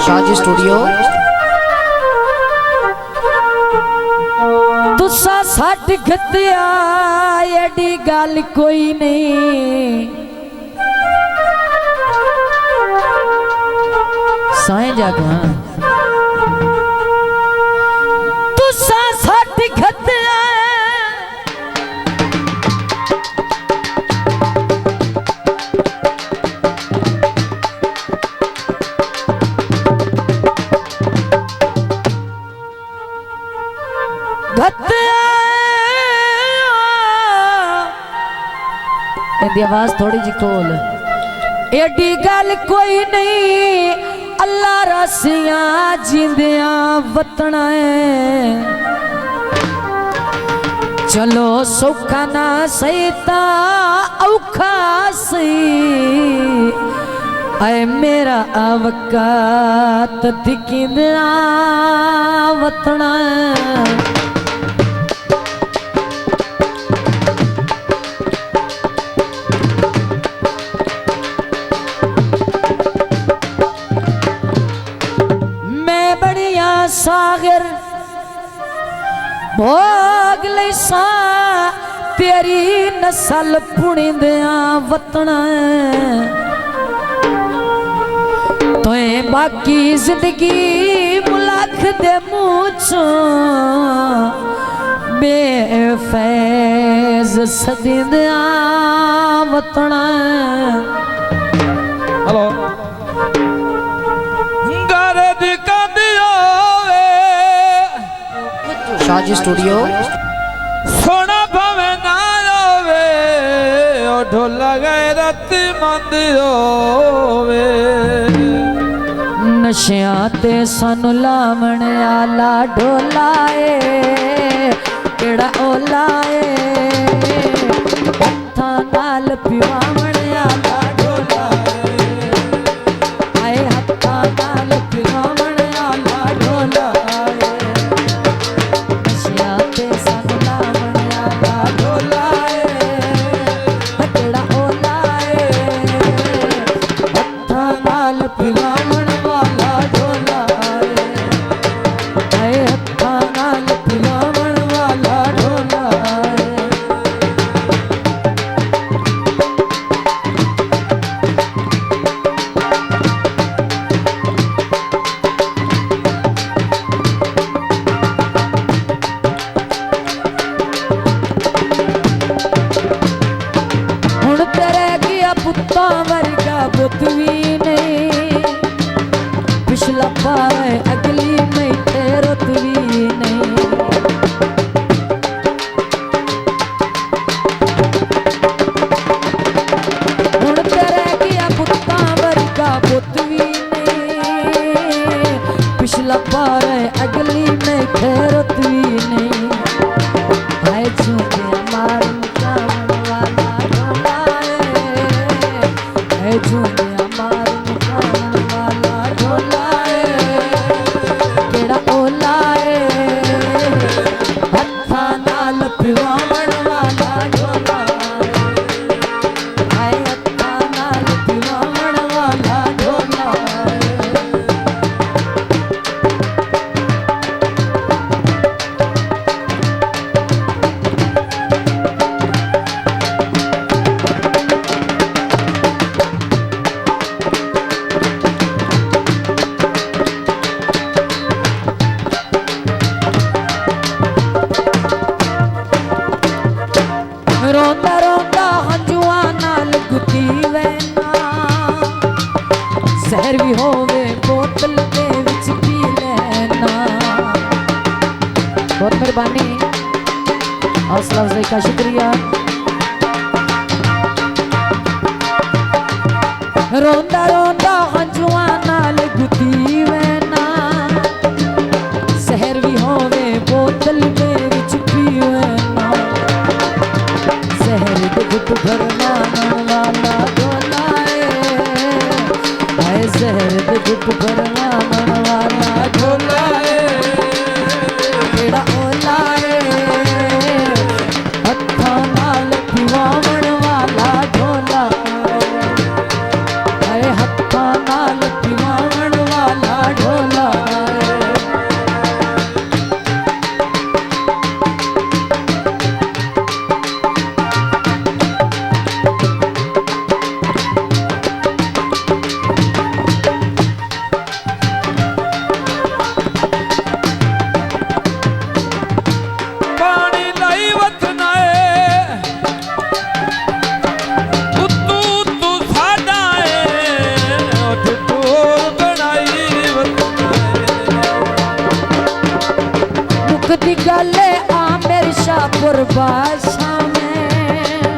Shahaji studio. तुसा सट खत्या AD गल कोई नहीं, साए जागा तुसा सट खत्या इंदी आवाज थोड़ी जी खोल। एडी गल कोई नहीं, अल्लाह रसिया जिंदिया वतना है। चलो सौखा ना सही ता औखा सही, ऐ मेरा आवकात दिखिंदा वतना है। सागर भोग ले सा तेरी नस्ल पुणिंदिया वतना तो बाकी जिंदगी मुलाख दे मुझ बेफैज सदिंदिया वतना। Hello Shahji studio. सोना भावे ना आवे ओ ढोला गैरत मंद होवे। नशिया ते सानू लावण आला ढोला ए केड़ा ओला ए, हत्थां नाल पिवावण आला ढोला ए, आए हत्थां नाल पिवावण आला ढोला ए। नशिया ते सानू लावण आला ढोला ए केड़ा ओला ए, हत्थां नाल पिवावण वाला ढोला ए, आए हत्थां नाल पिवावण वाला ढोला ए। हुण तेरे गया पुत्ता वर्गा बुत भी नहीं, पिछला पाए अगली में तेरो भी नहीं। हुण तेरे गया पुत्ता वर्गा बुत भी नहीं, पिछला पाए अगली में तेरो भी नहीं। हाय झूठे मार मुकावन वाला ढोला ए, हाय झूठे मार मुकावन वाला ढोला ए, केड़ा ओला ए, हत्थां नाल पिवावण वाला ढोला ए, हाय हत्थां नाल पिवावण वाला ढोला ए। रोंदा रोंदा हंजुआ नाल गुती वैना, जहर भी होवे बोतल दे विच पी लेना। बहुत मेहरबानी, हौसला अफजाई का शुक्रिया। रोंदा रोंदा हंजुआ नाल गुती वैना, जहर भी होवे बोतल दे विच पी वैना। जहर दे घुट भरना वाला ढोला ए, हाय जहर दे घुट भरना वाला ढोला ए, केड़ा ओला ए, हत्थां नाल पिवावण वाला ढोला ए, हाय हत्थां नाल पिवावण वाला ढोला। मुकदी गले आ मेरी शाहपुर बादशाह में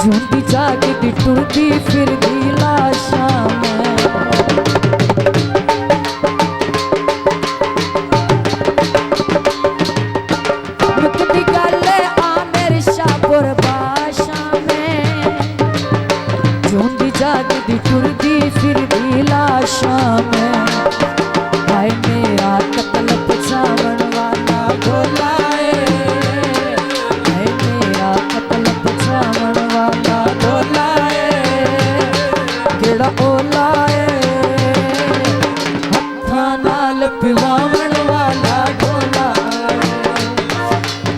झूठी जागदी टुरदी फिरदी लाशा में मुकदी गले आ मेरी शाहपुर बादशाह में झूठी जागदी टुरदी फिरदी लाशा में हाय मेरा कत्ल पचावन वाला ढोलाए हाय मेरा कत्ल पचावन वाला ढोलाए केड़ा ओलाए हत्थां नाल पिवावण वाला ढोलाए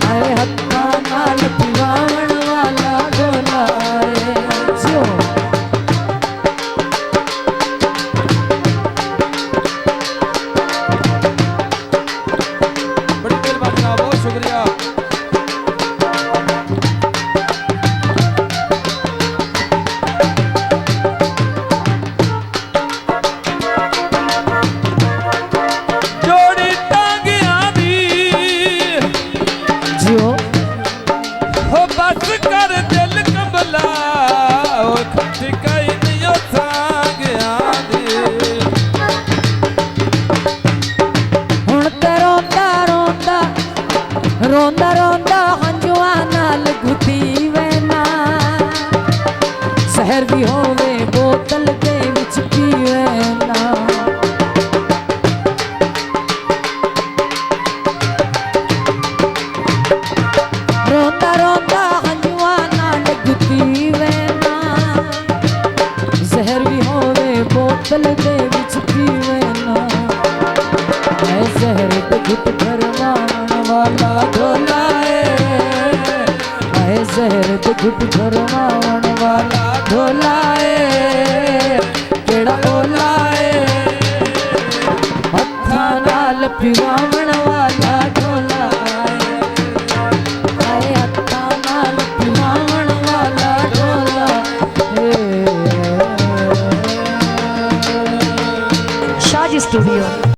हाय हत्थां नाल पिवावण वाला ढोलाए जो बड़ी मेहरबानी जनाब, बहुत शुक्रिया। जोड़ी टांगियां दी जो हो बस कर दिल कमला ओ खट्टी कई नियो सांगियां दी हुण ते रोंदा रोंदा रोंदा रोंदा हंजुआं नाल गुती वैना शहर भी होवे बोतल दे विच पीवे ना रोंदा रोंदा हंजुआं नाल गुती वैना जहर भी होवे बोतल दे विच पीवे ना ऐ जहर ते घुट भरवाण वाला ढोलाए ऐ जहर ते घुट भरवाण वाला ढोलाए केड़ा ओलाए हत्थां नाल पिवावण वाला ढोलाए ऐ हत्थां नाल पिवावण वाला ढोलाए Shahji Studio.